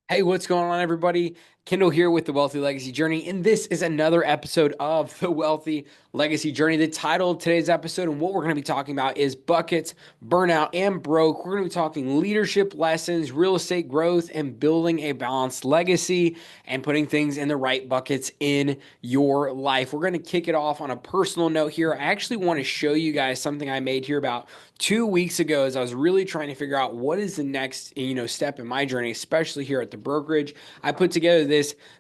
Hey, what's going on, everybody? Kendall here with the Wealthy Legacy Journey, and this is another episode of the Wealthy Legacy Journey. The title of today's episode and what we're going to be talking about is buckets, burnout, and broke. We're going to be talking leadership lessons, real estate growth, and building a balanced legacy and putting things in the right buckets in your life. We're going to kick it off on a personal note here. I actually want to show you guys something I made here about 2 weeks ago as I was really trying to figure out what is the next, step in my journey, especially here at the brokerage. I put together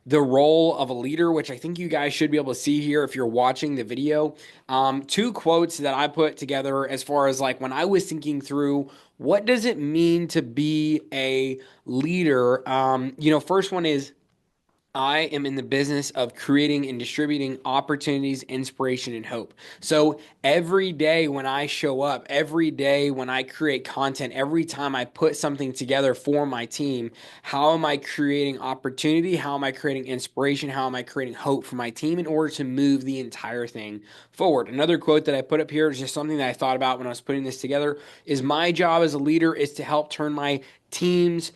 the role of a leader, which I think you guys should be able to see here if you're watching the video. Two quotes that I put together as far as like when I was thinking through what does it mean to be a leader. First one is I am in the business of creating and distributing opportunities, inspiration, and hope. So every day when I show up, every day when I create content, every time I put something together for my team, how am I creating opportunity? How am I creating inspiration? How am I creating hope for my team in order to move the entire thing forward? Another quote that I put up here is just something that I thought about when I was putting this together is my job as a leader is to help turn my team's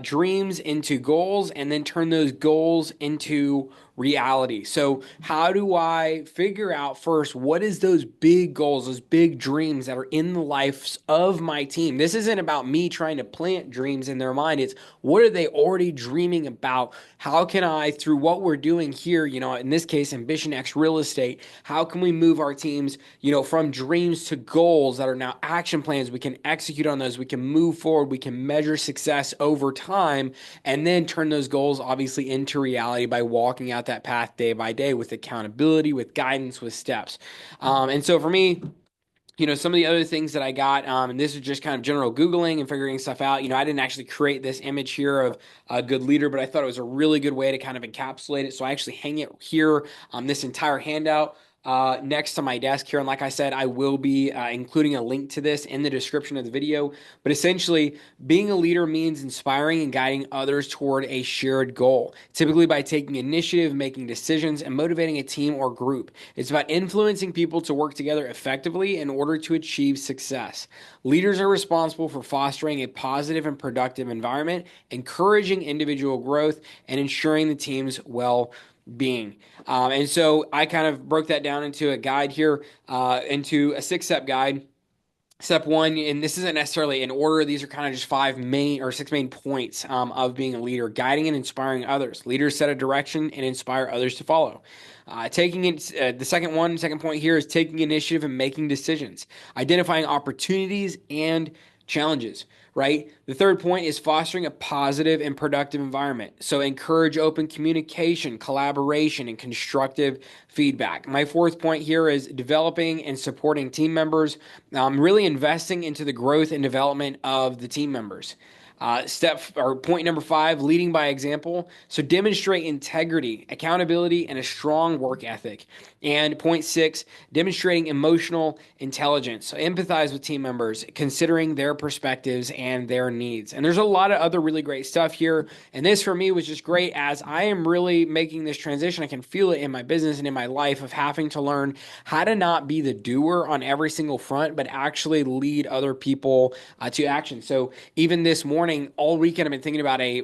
dreams into goals and then turn those goals into reality. So how do I figure out first what is those big goals, those big dreams that are in the lives of my team? This isn't about me trying to plant dreams in their mind. It's what are they already dreaming about? How can I, through what we're doing here, in this case, Ambition X Real Estate, how can we move our teams, from dreams to goals that are now action plans? We can execute on those. We can move forward. We can measure success over time and then turn those goals obviously into reality by walking out that path day by day with accountability, with guidance, with steps. And so for me, some of the other things that I got, and this is just kind of general Googling and figuring stuff out. I didn't actually create this image here of a good leader, but I thought it was a really good way to kind of encapsulate it. So I actually hang it here on this entire handout. Next to my desk here. And like I said, I will be including a link to this in the description of the video. But essentially, being a leader means inspiring and guiding others toward a shared goal, typically by taking initiative, making decisions, and motivating a team or group. It's about influencing people to work together effectively in order to achieve success. Leaders are responsible for fostering a positive and productive environment, encouraging individual growth, and ensuring the team's well-being. And so I kind of broke that down into a guide here, into a 6-step guide. Step one, and this isn't necessarily in order, these are kind of just 6 main points of being a leader: guiding and inspiring others. Leaders set a direction and inspire others to follow. The second point here is taking initiative and making decisions, identifying opportunities and challenges, right? The third point is fostering a positive and productive environment. So encourage open communication, collaboration, and constructive feedback. My fourth point here is developing and supporting team members, really investing into the growth and development of the team members. Point number 5, leading by example. So demonstrate integrity, accountability, and a strong work ethic. And point 6, demonstrating emotional intelligence. So empathize with team members, considering their perspectives and their needs. And there's a lot of other really great stuff here. And this for me was just great as I am really making this transition. I can feel it in my business and in my life of having to learn how to not be the doer on every single front, but actually lead other people to action. So even this morning, all weekend, I've been thinking about a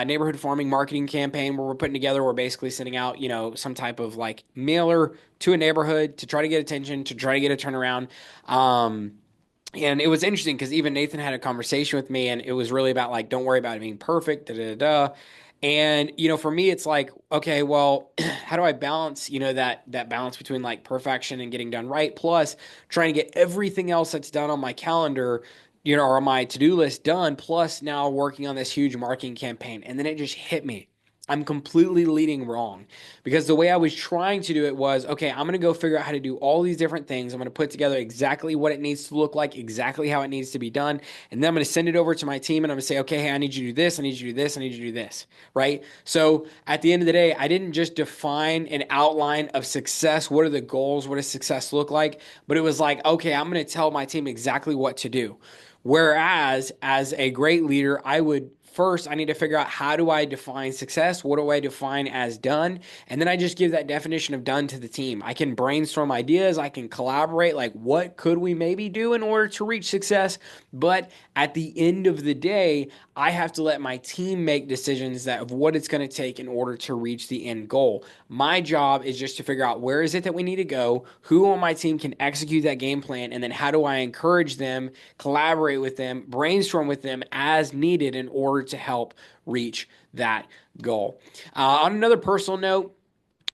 neighborhood farming marketing campaign where we're putting together, we're basically sending out, some type of like mailer to a neighborhood to try to get attention, to try to get a turnaround. And it was interesting because even Nathan had a conversation with me, and it was really about like, don't worry about it being perfect, da da da. And for me, it's like, okay, well, how do I balance, that balance between like perfection and getting done right, plus trying to get everything else that's done on my calendar, or on my to-do list done, plus now working on this huge marketing campaign. And then it just hit me. I'm completely leading wrong because the way I was trying to do it was, okay, I'm going to go figure out how to do all these different things. I'm going to put together exactly what it needs to look like, exactly how it needs to be done. And then I'm going to send it over to my team and I'm going to say, okay, hey, I need you to do this. I need you to do this. I need you to do this. Right. So at the end of the day, I didn't just define an outline of success. What are the goals? What does success look like? But it was like, okay, I'm going to tell my team exactly what to do. Whereas as a great leader, I would first I need to figure out, how do I define success? What do I define as done? And then I just give that definition of done to the team. I can brainstorm ideas, I can collaborate, like what could we maybe do in order to reach success? But at the end of the day, I have to let my team make decisions that of what it's going to take in order to reach the end goal. My job is just to figure out, where is it that we need to go, who on my team can execute that game plan, and then how do I encourage them, collaborate with them, brainstorm with them as needed in order to help reach that goal. On another personal note,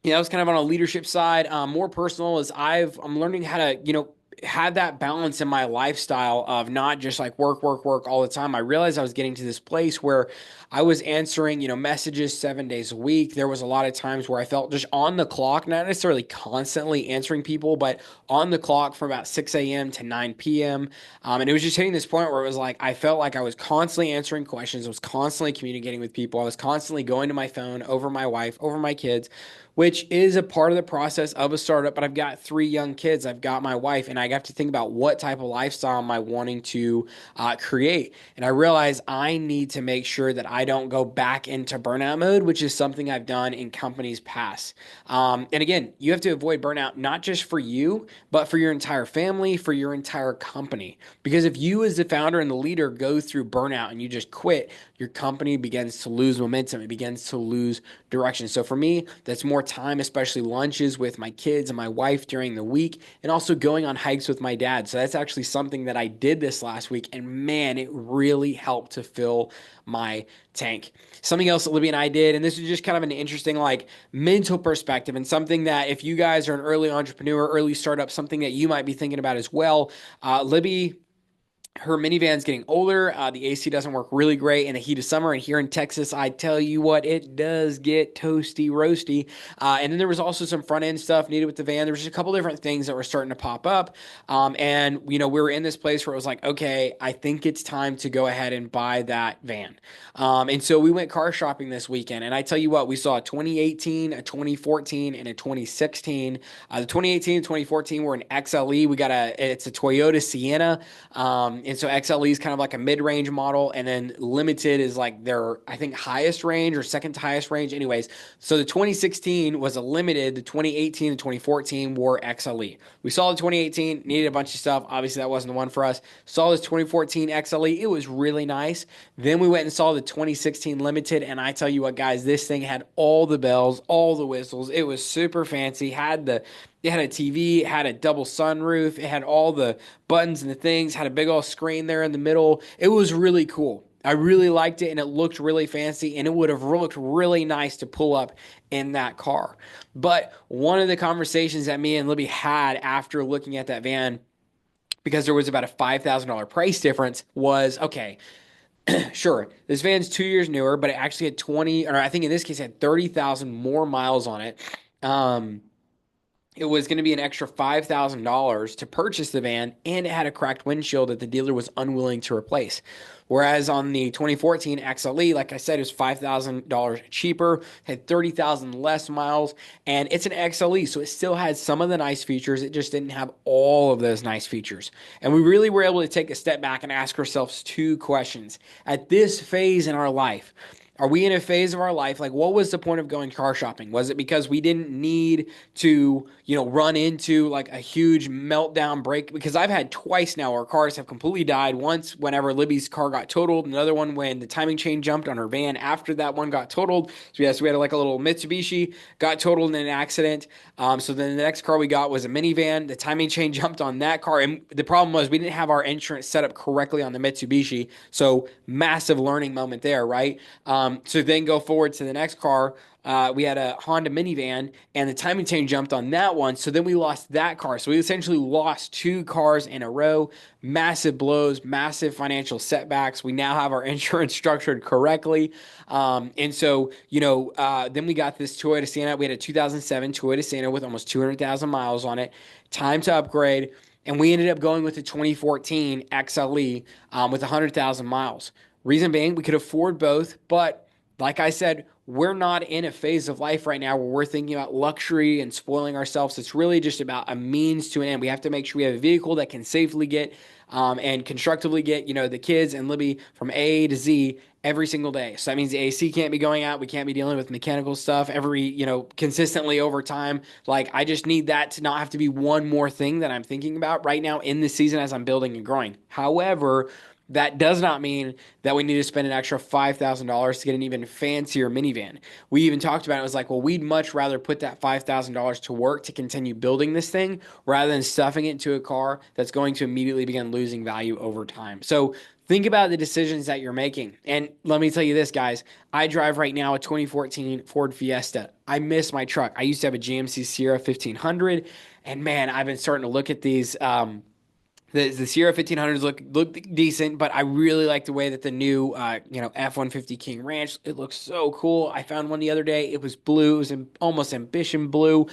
I was kind of on a leadership side. More personal is I'm learning how to, have that balance in my lifestyle of not just like work, work, work all the time. I realized I was getting to this place where I was answering, messages 7 days a week. There was a lot of times where I felt just on the clock, not necessarily constantly answering people, but on the clock from about 6 a.m. to 9 p.m. And it was just hitting this point where it was like, I felt like I was constantly answering questions. I was constantly communicating with people. I was constantly going to my phone over my wife, over my kids, which is a part of the process of a startup. But I've got 3 young kids. I've got my wife, and I have to think about what type of lifestyle am I wanting to create. And I realize I need to make sure that I don't go back into burnout mode, which is something I've done in companies past. And again, you have to avoid burnout, not just for you, but for your entire family, for your entire company. Because if you as the founder and the leader go through burnout and you just quit, your company begins to lose momentum. It begins to lose direction. So for me, that's more time, especially lunches with my kids and my wife during the week, and also going on hikes with my dad. So that's actually something that I did this last week, and man, it really helped to fill my tank. Something else that Libby and I did, and this is just kind of an interesting like mental perspective, and something that if you guys are an early entrepreneur, early startup, something that you might be thinking about as well. Libby, her minivan's getting older. The AC doesn't work really great in the heat of summer. And here in Texas, I tell you what, it does get toasty, roasty. And then there was also some front end stuff needed with the van. There was just a couple different things that were starting to pop up. And, we were in this place where it was like, okay, I think it's time to go ahead and buy that van. And so we went car shopping this weekend. And I tell you what, we saw a 2018, a 2014, and a 2016. The 2018 and 2014 were an XLE. It's a Toyota Sienna. And so XLE is kind of like a mid-range model, and then Limited is like their, I think, highest range or second to highest range. Anyways, so the 2016 was a Limited. The 2018 and 2014 were XLE. We saw the 2018, needed a bunch of stuff. Obviously, that wasn't the one for us. Saw this 2014 XLE. It was really nice. Then we went and saw the 2016 Limited, and I tell you what, guys, this thing had all the bells, all the whistles. It was super fancy. It had a TV, it had a double sunroof, it had all the buttons and the things, had a big old screen there in the middle. It was really cool. I really liked it, and it looked really fancy, and it would have looked really nice to pull up in that car. But one of the conversations that me and Libby had after looking at that van, because there was about a $5,000 price difference, was okay. Sure, this van's 2 years newer, but it actually had 20, or I think in this case, it had 30,000 more miles on it. It was going to be an extra $5,000 to purchase the van, and it had a cracked windshield that the dealer was unwilling to replace. Whereas on the 2014 XLE, like I said, it was $5,000 cheaper, had 30,000 less miles, and it's an XLE, so it still had some of the nice features. It just didn't have all of those nice features. And we really were able to take a step back and ask ourselves 2 questions. At this phase in our life, are we in a phase of our life, like what was the point of going car shopping? Was it because we didn't need to, run into like a huge meltdown break? Because I've had twice now where cars have completely died. Once whenever Libby's car got totaled, another one when the timing chain jumped on her van after that one got totaled. So yes, we had like a little Mitsubishi, got totaled in an accident. So then the next car we got was a minivan. The timing chain jumped on that car. And the problem was we didn't have our insurance set up correctly on the Mitsubishi. So massive learning moment there, right? So then go forward to the next car. We had a Honda minivan, and the timing chain jumped on that one. So then we lost that car. So we essentially lost 2 cars in a row. Massive blows, massive financial setbacks. We now have our insurance structured correctly. And so, then we got this Toyota Sienna. We had a 2007 Toyota Sienna with almost 200,000 miles on it. Time to upgrade. And we ended up going with the 2014 XLE with 100,000 miles. Reason being, we could afford both, but like I said, we're not in a phase of life right now where we're thinking about luxury and spoiling ourselves. It's really just about a means to an end. We have to make sure we have a vehicle that can safely get and constructively get, the kids and Libby from A to Z every single day. So that means the AC can't be going out. We can't be dealing with mechanical stuff consistently over time. Like, I just need that to not have to be one more thing that I'm thinking about right now in the season as I'm building and growing. However, that does not mean that we need to spend an extra $5,000 to get an even fancier minivan. We even talked about it. It was like, well, we'd much rather put that $5,000 to work to continue building this thing rather than stuffing it into a car that's going to immediately begin losing value over time. So think about the decisions that you're making. And let me tell you this, guys. I drive right now a 2014 Ford Fiesta. I miss my truck. I used to have a GMC Sierra 1500, and man, I've been starting to look at these. The Sierra 1500s look decent, but I really like the way that the new F-150 King Ranch, it looks so cool. I found one the other day. It was blue. It was almost ambition blue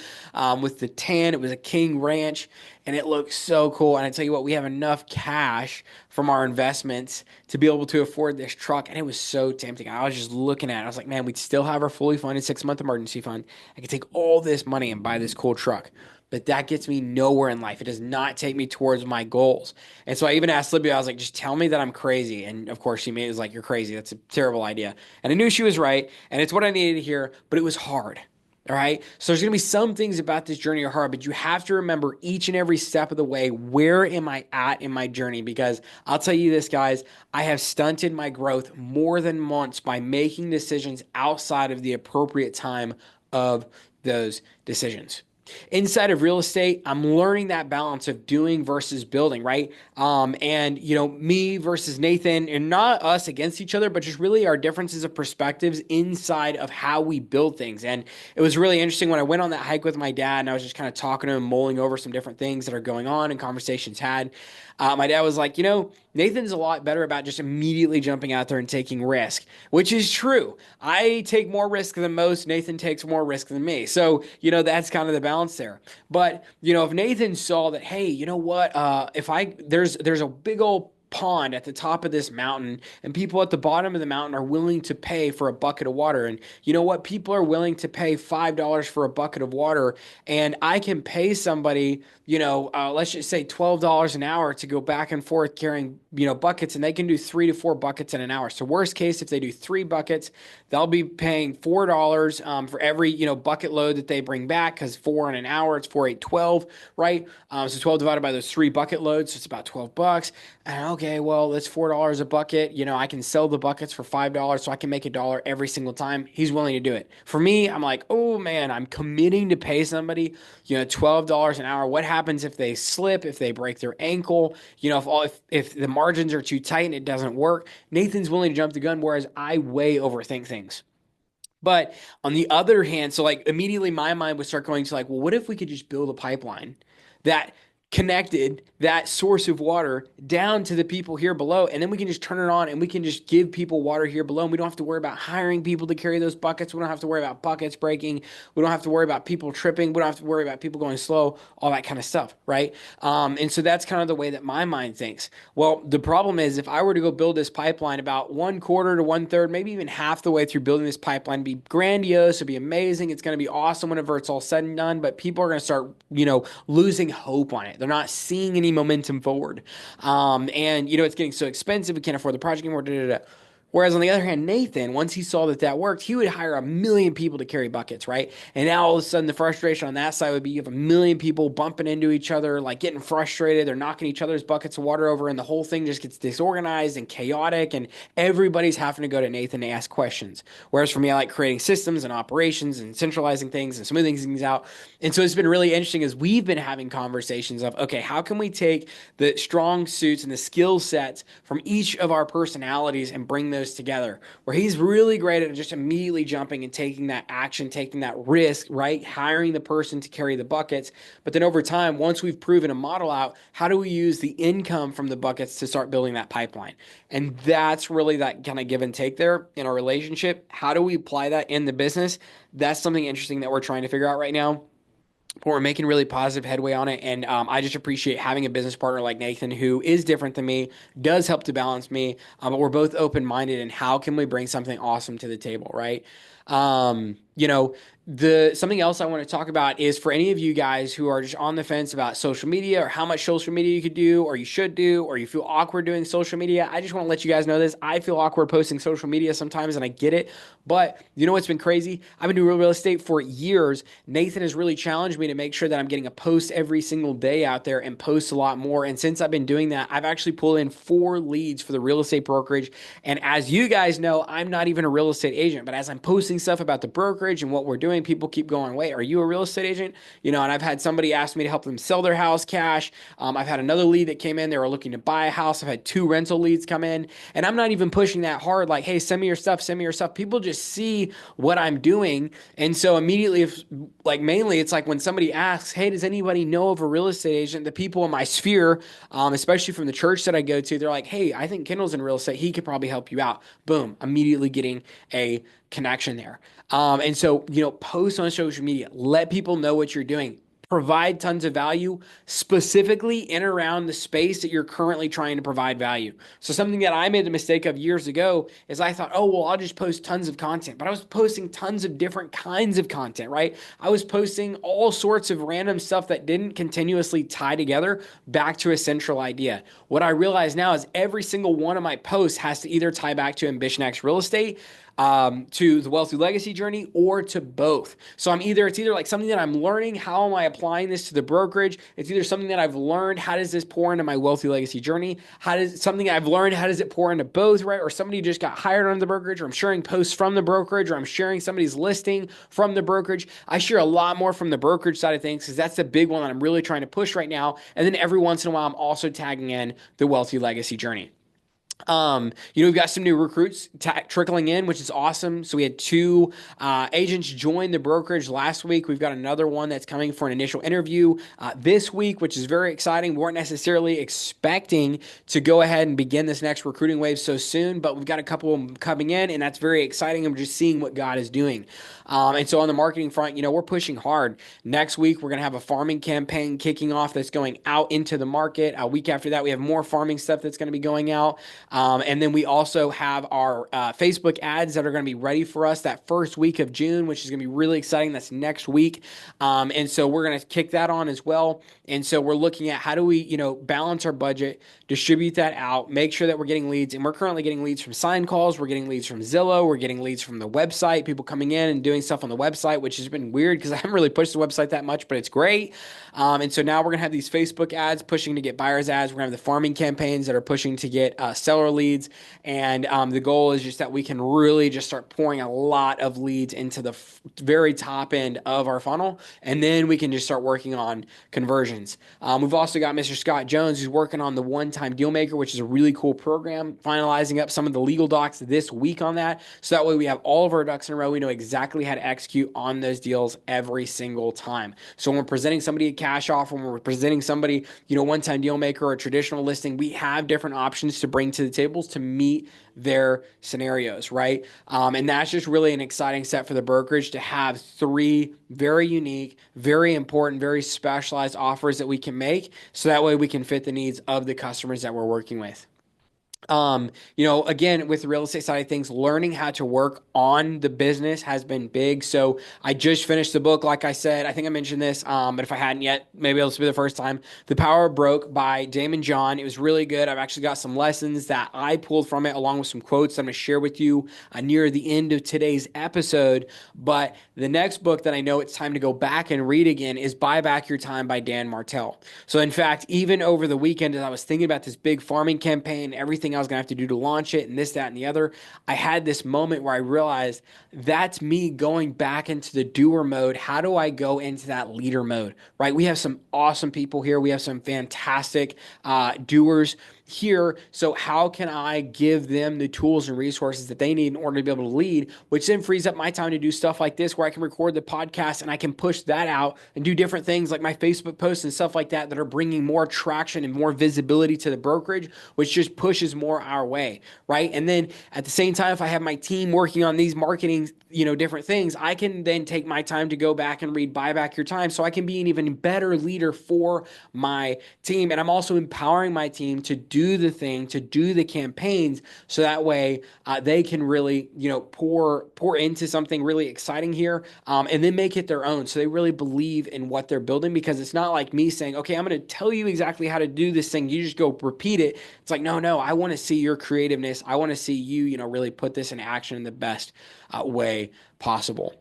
with the tan. It was a King Ranch, and it looks so cool. And I tell you what, we have enough cash from our investments to be able to afford this truck, and it was so tempting. I was just looking at it. I was like, man, we'd still have our fully funded 6-month emergency fund. I could take all this money and buy this cool truck. But that gets me nowhere in life. It does not take me towards my goals. And so I even asked Libby, I was like, just tell me that I'm crazy. And of course, she made it was like, you're crazy. That's a terrible idea. And I knew she was right. And it's what I needed to hear, but it was hard. All right. So there's going to be some things about this journey are hard, but you have to remember each and every step of the way. Where am I at in my journey? Because I'll tell you this, guys, I have stunted my growth more than once by making decisions outside of the appropriate time of those decisions. Inside of real estate, I'm learning that balance of doing versus building, right? Me versus Nathan, and not us against each other, but just really our differences of perspectives inside of how we build things. And it was really interesting when I went on that hike with my dad and I was just kind of talking to him, mulling over some different things that are going on and conversations had. My dad was like, Nathan's a lot better about just immediately jumping out there and taking risk, which is true. I take more risk than most. Nathan takes more risk than me. So, that's kind of the balance there. But, if Nathan saw that, hey, you know what? There's a big old pond at the top of this mountain, and people at the bottom of the mountain are willing to pay for a bucket of water. And you know what? People are willing to pay $5 for a bucket of water, and I can pay somebody, let's just say $12 an hour to go back and forth carrying, buckets, and they can do 3 to 4 buckets in an hour. So worst case, if they do 3 buckets, they'll be paying $4 for every, bucket load that they bring back, because 4 in an hour, it's 4, 8, 12, right? So 12 divided by those 3 bucket loads, so it's about $12. And okay, well, that's $4 a bucket. I can sell the buckets for $5, so I can make $1 every single time. He's willing to do it. For me, I'm like, oh man, I'm committing to pay somebody, $12 an hour. What happens if they slip, if they break their ankle, if the margins are too tight and it doesn't work? Nathan's willing to jump the gun, whereas I way overthink things. But on the other hand, so like immediately my mind would start going to like, well, what if we could just build a pipeline that connected that source of water down to the people here below, and then we can just turn it on and we can just give people water here below, and we don't have to worry about hiring people to carry those buckets. We don't have to worry about buckets breaking. We don't have to worry about people tripping. We don't have to worry about people going slow, all that kind of stuff, right? And so that's kind of the way that my mind thinks. Well, the problem is if I were to go build this pipeline about 1/4 to 1/3, maybe even half the way through building this pipeline, it'd be grandiose, it'd be amazing, it's going to be awesome whenever it's all said and done, but people are going to start, losing hope on it. They're not seeing any momentum forward. It's getting so expensive, we can't afford the project anymore. Da, da, da. Whereas on the other hand, Nathan, once he saw that that worked, he would hire 1 million people to carry buckets, right? And now all of a sudden the frustration on that side would be you have 1 million people bumping into each other, like getting frustrated. They're knocking each other's buckets of water over, and the whole thing just gets disorganized and chaotic, and everybody's having to go to Nathan to ask questions. Whereas for me, I like creating systems and operations and centralizing things and smoothing things out. And so it's been really interesting as we've been having conversations of, okay, how can we take the strong suits and the skill sets from each of our personalities and bring those together, where he's really great at just immediately jumping and taking that action, taking that risk, right? Hiring the person to carry the buckets. But then over time, once we've proven a model out, how do we use the income from the buckets to start building that pipeline? And that's really that kind of give and take there in our relationship. How do we apply that in the business? That's something interesting that we're trying to figure out right now. but we're making really positive headway on it. And I just appreciate having a business partner like Nathan, who is different than me, does help to balance me, but we're both open minded. And how can we bring something awesome to the table, right? You know, the something else I want to talk about is for any of you guys who are just on the fence about social media or how much social media you could do or you should do, or you feel awkward doing social media. I just want to let you guys know this. I feel awkward posting social media sometimes, and I get it. But you know what's been crazy? I've been doing real estate for years. Nathan has really challenged me to make sure that I'm getting a post every single day out there and post a lot more. And since I've been doing that, I've actually pulled in 4 leads for the real estate brokerage. And as you guys know, I'm not even a real estate agent, but as I'm posting stuff about the brokerage and what we're doing, people keep going, wait, are you a real estate agent? And I've had somebody ask me to help them sell their house cash. I've had another lead that came in. They were looking to buy a house. I've had 2 rental leads come in, and I'm not even pushing that hard. Like, hey, send me your stuff, send me your stuff. People just see what I'm doing. And so immediately, mainly it's like when somebody asks, hey, does anybody know of a real estate agent? The people in my sphere, especially from the church that I go to, they're like, hey, I think Kendall's in real estate. He could probably help you out. Boom, immediately getting a connection there. And so, post on social media, let people know what you're doing. Provide tons of value specifically in and around the space that you're currently trying to provide value. So something that I made the mistake of years ago is I thought, oh, well, I'll just post tons of content, but I was posting tons of different kinds of content, right? I was posting all sorts of random stuff that didn't continuously tie together back to a central idea. What I realize now is every single one of my posts has to either tie back to Ambition X Real Estate, to the Wealthy Legacy journey, or to both. So it's either like something that I'm learning, how am I applying this to the brokerage? It's either something that I've learned, how does this pour into my Wealthy Legacy journey? Something I've learned, how does it pour into both, right? Or somebody just got hired on the brokerage, or I'm sharing posts from the brokerage, or I'm sharing somebody's listing from the brokerage. I share a lot more from the brokerage side of things because that's the big one that I'm really trying to push right now. And then every once in a while, I'm also tagging in the Wealthy Legacy journey. We've got some new recruits trickling in, which is awesome. So we had 2 agents join the brokerage last week. We've got another one that's coming for an initial interview this week, which is very exciting. We weren't necessarily expecting to go ahead and begin this next recruiting wave so soon, but we've got a couple of them coming in, and that's very exciting. I'm just seeing what God is doing. And so on the marketing front, we're pushing hard. Next week, we're going to have a farming campaign kicking off that's going out into the market. A week after that, we have more farming stuff that's going to be going out. And then we also have our Facebook ads that are going to be ready for us that first week of June, which is going to be really exciting. That's next week. And so we're going to kick that on as well. And so we're looking at how do we, balance our budget, distribute that out, make sure that we're getting leads. And we're currently getting leads from sign calls. We're getting leads from Zillow. We're getting leads from the website, people coming in and doing stuff on the website, which has been weird because I haven't really pushed the website that much, but it's great. And so now we're going to have these Facebook ads pushing to get buyers ads. We're going to have the farming campaigns that are pushing to get seller leads. And the goal is just that we can really just start pouring a lot of leads into the very top end of our funnel. And then we can just start working on conversions. We've also got Mr. Scott Jones, who's working on the one-time deal maker, which is a really cool program, finalizing up some of the legal docs this week on that. So that way we have all of our ducks in a row. We know exactly how to execute on those deals every single time. So when we're presenting somebody a cash offer, when we're presenting somebody, one-time deal maker or a traditional listing, we have different options to bring to the tables to meet their scenarios, right? And that's just really an exciting step for the brokerage to have 3 very unique, very important, very specialized offers that we can make. So that way we can fit the needs of the customers that we're working with. Again, with the real estate side of things, learning how to work on the business has been big. So I just finished the book. Like I said, I think I mentioned this, but if I hadn't yet, maybe it'll be the first time. The Power of Broke by Damon John. It was really good. I've actually got some lessons that I pulled from it, along with some quotes I'm going to share with you near the end of today's episode. But the next book that I know it's time to go back and read again is Buy Back Your Time by Dan Martell. So in fact, even over the weekend, as I was thinking about this big farming campaign, everything I was going to have to do to launch it and this, that, and the other, I had this moment where I realized that's me going back into the doer mode. How do I go into that leader mode, right? We have some awesome people here. We have some fantastic doers. here. So how can I give them the tools and resources that they need in order to be able to lead, which then frees up my time to do stuff like this, where I can record the podcast and I can push that out and do different things like my Facebook posts and stuff like that are bringing more traction and more visibility to the brokerage, which just pushes more our way, right? And then at the same time, if I have my team working on these marketing, different things, I can then take my time to go back and read Buy Back Your Time, so I can be an even better leader for my team. And I'm also empowering my team to do the thing, to do the campaigns, so that way they can really, pour into something really exciting here, and then make it their own. So they really believe in what they're building, because it's not like me saying, okay, I'm going to tell you exactly how to do this thing. You just go repeat it. It's like, no, I want to see your creativeness. I want to see you, really put this in action in the best way possible.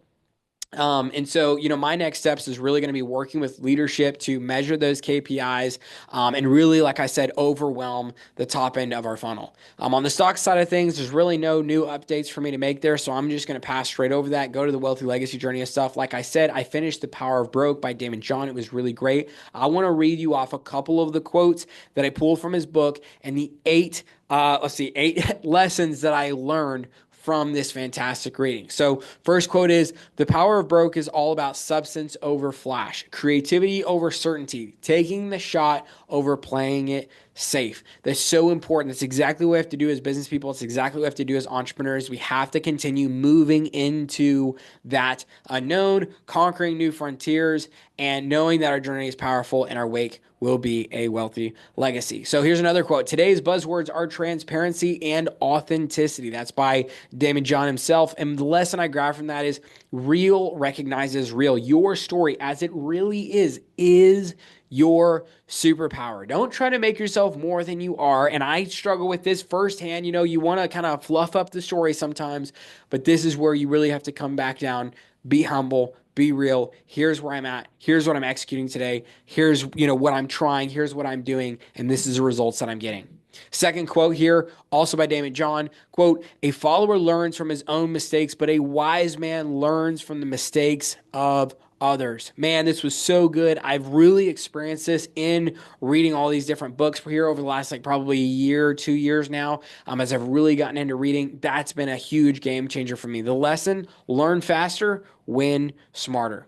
And so, my next steps is really going to be working with leadership to measure those KPIs, and really, like I said, overwhelm the top end of our funnel. On the stock side of things, there's really no new updates for me to make there. So I'm just going to pass straight over that, go to the Wealthy Legacy Journey of stuff. Like I said, I finished The Power of Broke by Daymond John. It was really great. I want to read you off a couple of the quotes that I pulled from his book and the eight lessons that I learned from this fantastic reading. So first quote is, "The power of broke is all about substance over flash, creativity over certainty, taking the shot over playing it safe." That's so important. That's exactly what we have to do as business people. It's exactly what we have to do as entrepreneurs. We have to continue moving into that unknown, conquering new frontiers, and knowing that our journey is powerful and our wake will be a wealthy legacy. So here's another quote. "Today's buzzwords are transparency and authenticity." That's by Daymond John himself. And the lesson I grab from that is, real recognizes real. Your story, as it really is your superpower. Don't try to make yourself more than you are. And I struggle with this firsthand. You want to kind of fluff up the story sometimes, but this is where you really have to come back down, be humble, be real. Here's where I'm at. Here's what I'm executing today. Here's, what I'm trying. Here's what I'm doing. And this is the results that I'm getting. Second quote here, also by Daymond John, quote, "A follower learns from his own mistakes, but a wise man learns from the mistakes of others." Man, this was so good. I've really experienced this in reading all these different books here over the last probably a year, 2 years now. As I've really gotten into reading, that's been a huge game changer for me. The lesson: learn faster, win smarter.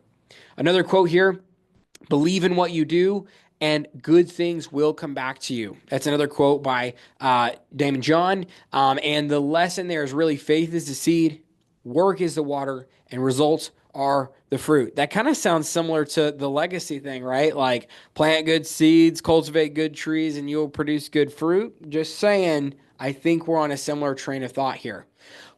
Another quote here, "Believe in what you do, and good things will come back to you." That's another quote by Daymond John. And the lesson there is really, faith is the seed, work is the water, and results are the fruit. That kind of sounds similar to the legacy thing, right? Like, plant good seeds, cultivate good trees, and you'll produce good fruit. Just saying, I think we're on a similar train of thought here.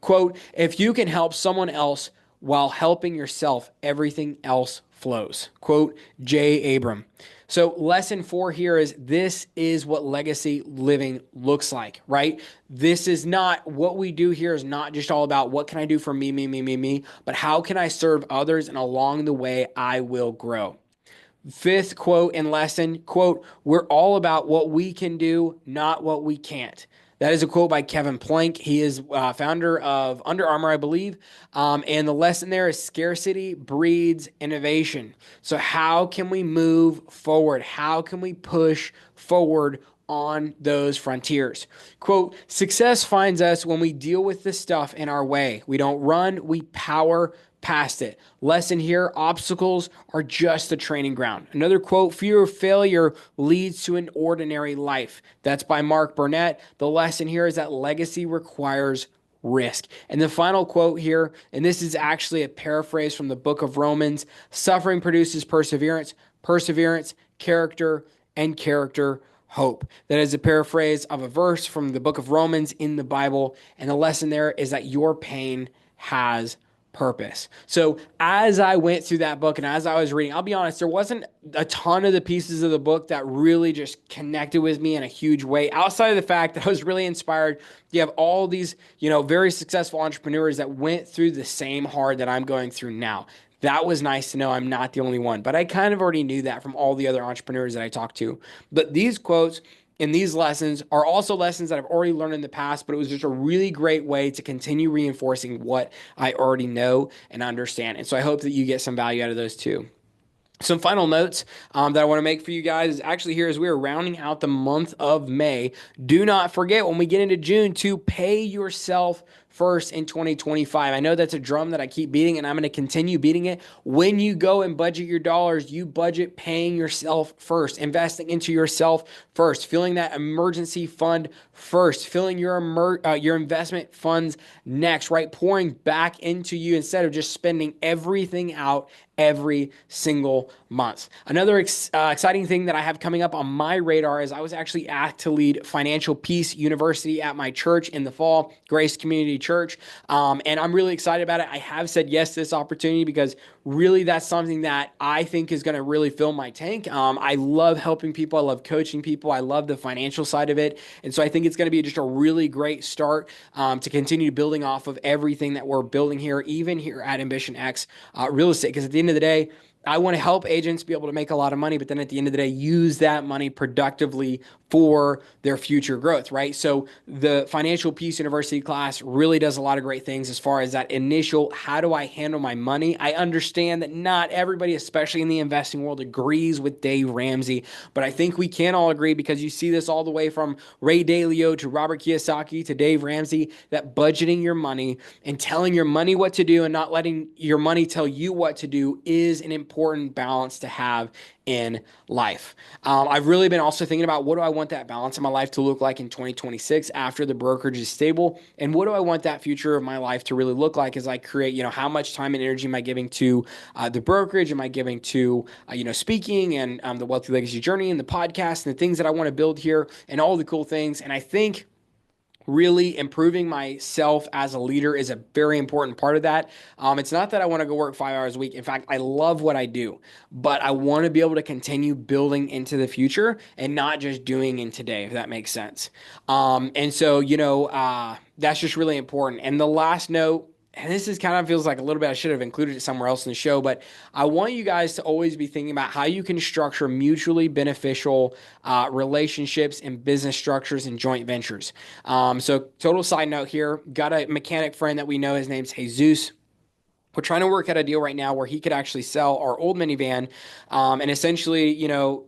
Quote, "If you can help someone else while helping yourself, everything else flows." Quote, J. Abram. So lesson 4 here is, this is what legacy living looks like, right? This is not, what we do here is not just all about what can I do for me, but how can I serve others, and along the way, I will grow. Fifth quote and lesson, quote, "We're all about what we can do, not what we can't." That is a quote by Kevin Plank. He is founder of Under Armour, I believe. And the lesson there is, scarcity breeds innovation. So how can we move forward? How can we push forward on those frontiers? Quote, "Success finds us when we deal with the stuff in our way. We don't run, we power past it." Lesson here, obstacles are just the training ground. Another quote, "Fear of failure leads to an ordinary life." That's by Mark Burnett. The lesson here is that legacy requires risk. And the final quote here, and this is actually a paraphrase from the book of Romans: "Suffering produces perseverance, perseverance, character, and character, hope." That is a paraphrase of a verse from the book of Romans in the Bible. And the lesson there is that your pain has purpose. So as I went through that book and as I was reading, I'll be honest, there wasn't a ton of the pieces of the book that really just connected with me in a huge way, outside of the fact that I was really inspired. You have all these, very successful entrepreneurs that went through the same hard that I'm going through now. That was nice to know I'm not the only one, but I kind of already knew that from all the other entrepreneurs that I talked to. But these quotes and these lessons are also lessons that I've already learned in the past, but it was just a really great way to continue reinforcing what I already know and understand. And so I hope that you get some value out of those too. Some final notes that I want to make for you guys is actually here as we are rounding out the month of May. Do not forget when we get into June to pay yourself first in 2025. I know that's a drum that I keep beating, and I'm going to continue beating it. When you go and budget your dollars, you budget paying yourself first, investing into yourself first, filling that emergency fund first, filling your investment funds next, right? Pouring back into you instead of just spending everything out every single month. Another exciting thing that I have coming up on my radar is I was actually asked to lead Financial Peace University at my church in the fall, Grace Community Church. And I'm really excited about it. I have said yes to this opportunity because really that's something that I think is going to really fill my tank. I love helping people. I love coaching people. I love the financial side of it. And so I think it's going to be just a really great start to continue building off of everything that we're building here, even here at Ambition X Real Estate. Because at the end of the day, I want to help agents be able to make a lot of money, but then at the end of the day, use that money productively for their future growth, right? So the Financial Peace University class really does a lot of great things as far as that initial, how do I handle my money? I understand that not everybody, especially in the investing world, agrees with Dave Ramsey, but I think we can all agree because you see this all the way from Ray Dalio to Robert Kiyosaki to Dave Ramsey, that budgeting your money and telling your money what to do and not letting your money tell you what to do is an important balance to have in life. I've really been also thinking about what do I want that balance in my life to look like in 2026 after the brokerage is stable, and what do I want that future of my life to really look like as I create, how much time and energy am I giving to the brokerage? Am I giving to, speaking and the Wealthy Legacy Journey and the podcast and the things that I want to build here and all the cool things. And I think really improving myself as a leader is a very important part of that. It's not that I want to go work 5 hours a week. In fact, I love what I do, but I want to be able to continue building into the future and not just doing in today, if that makes sense. And so, that's just really important. And the last note, and this is kind of feels like a little bit, I should have included it somewhere else in the show, but I want you guys to always be thinking about how you can structure mutually beneficial relationships and business structures and joint ventures. So total side note here, got a mechanic friend that we know, his name's Jesus. We're trying to work out a deal right now where he could actually sell our old minivan, and essentially,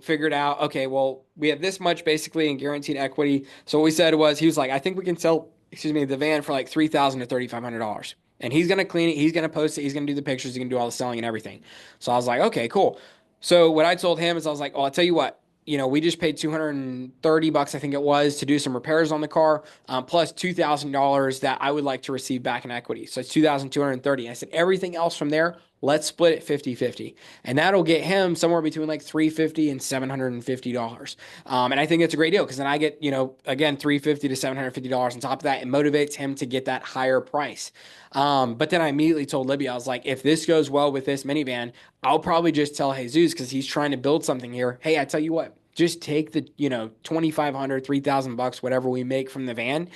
figured out, okay, well, we have this much basically in guaranteed equity. So what we said was, he was like, I think we can sell, the van for like $3,000 to $3,500. And he's going to clean it. He's going to post it. He's going to do the pictures. He's going to do all the selling and everything. So I was like, okay, cool. So what I told him is I was like, oh, I'll tell you what, we just paid $230, I think it was, to do some repairs on the car, plus $2,000 that I would like to receive back in equity. So it's 2,230. I said, everything else from there, let's split it 50-50. And that'll get him somewhere between like $350 and $750. And I think it's a great deal because then I get, again, $350 to $750 on top of that. It motivates him to get that higher price. But then I immediately told Libby, I was like, if this goes well with this minivan, I'll probably just tell Jesus, because he's trying to build something here. Hey, I tell you what, just take the, 2,500, 3,000 bucks, whatever we make from the van,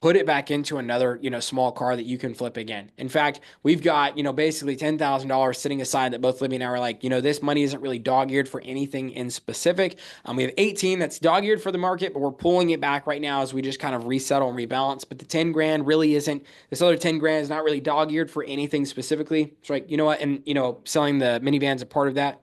put it back into another, small car that you can flip again. In fact, we've got, basically $10,000 sitting aside that both Libby and I were like, this money isn't really dog-eared for anything in specific. We have 18 that's dog-eared for the market, but we're pulling it back right now as we just kind of resettle and rebalance. But the 10 grand really isn't, this other 10 grand is not really dog-eared for anything specifically. It's like, you know what? And, selling the minivan's a part of that.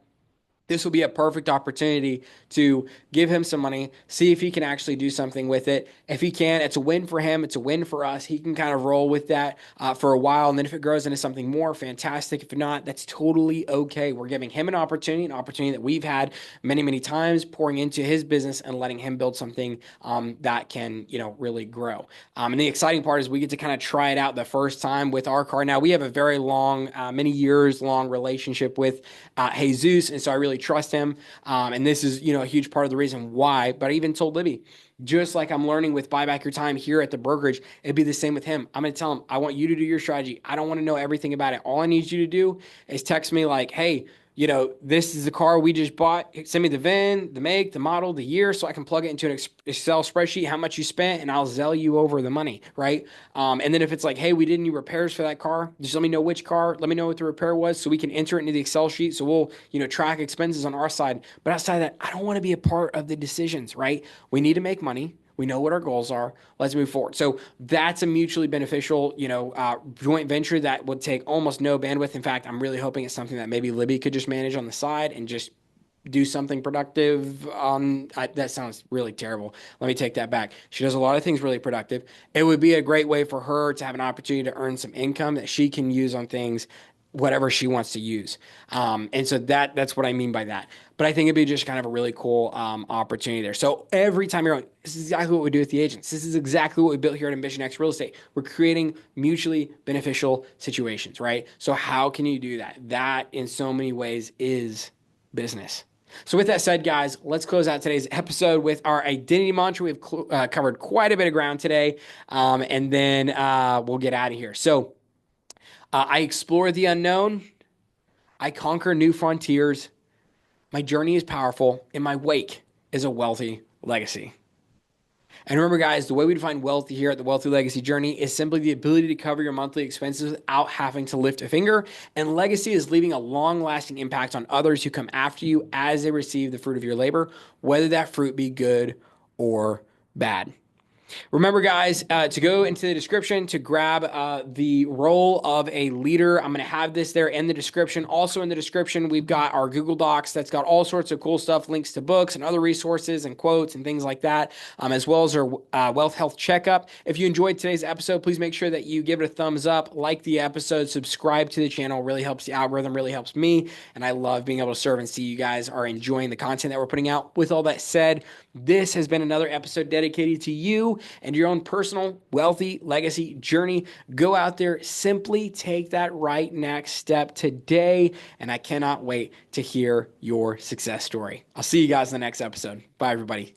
This will be a perfect opportunity to give him some money, see if he can actually do something with it. If he can, it's a win for him. It's a win for us. He can kind of roll with that for a while. And then if it grows into something more, fantastic. If not, that's totally okay. We're giving him an opportunity that we've had many, many times, pouring into his business and letting him build something that can, really grow. And the exciting part is we get to kind of try it out the first time with our car. Now, we have a very long, many years long relationship with Jesus. And so I really trust him. And this is, a huge part of the reason why. But I even told Libby, just like I'm learning with Buy Back Your Time here at the brokerage, it'd be the same with him. I'm going to tell him, I want you to do your strategy. I don't want to know everything about it. All I need you to do is text me like, hey, this is the car we just bought. Send me the VIN, the make, the model, the year, so I can plug it into an Excel spreadsheet, how much you spent, and I'll Zelle you over the money, right? And then if it's like, hey, we did any repairs for that car, just let me know which car, let me know what the repair was so we can enter it into the Excel sheet so we'll, track expenses on our side. But outside of that, I don't want to be a part of the decisions, right? We need to make money. We know what our goals are. Let's move forward. So that's a mutually beneficial, joint venture that would take almost no bandwidth. In fact, I'm really hoping it's something that maybe Libby could just manage on the side and just do something productive. That sounds really terrible. Let me take that back. She does a lot of things really productive. It would be a great way for her to have an opportunity to earn some income that she can use on things, whatever she wants to use. And so that's what I mean by that. But I think it'd be just kind of a really cool opportunity there. So every time you're on, this is exactly what we do with the agents. This is exactly what we built here at Ambition X Real Estate. We're creating mutually beneficial situations, right? So how can you do that? That in so many ways is business. So with that said, guys, let's close out today's episode with our identity mantra. We've covered quite a bit of ground today, and then we'll get out of here. So I explore the unknown. I conquer new frontiers. My journey is powerful, and my wake is a wealthy legacy. And remember, guys, the way we define wealthy here at the Wealthy Legacy Journey is simply the ability to cover your monthly expenses without having to lift a finger. And legacy is leaving a long-lasting impact on others who come after you as they receive the fruit of your labor, whether that fruit be good or bad. Remember, guys, to go into the description to grab the role of a leader. I'm going to have this there in the description. Also in the description, we've got our Google Docs that's got all sorts of cool stuff, links to books and other resources and quotes and things like that, as well as our wealth health checkup. If you enjoyed today's episode, please make sure that you give it a thumbs up, like the episode, subscribe to the channel. Really helps the algorithm, really helps me, and I love being able to serve and see you guys are enjoying the content that we're putting out. With all that said, this has been another episode dedicated to you and your own personal wealthy legacy journey. Go out there, simply take that right next step today, and I cannot wait to hear your success story. I'll see you guys in the next episode. Bye, everybody.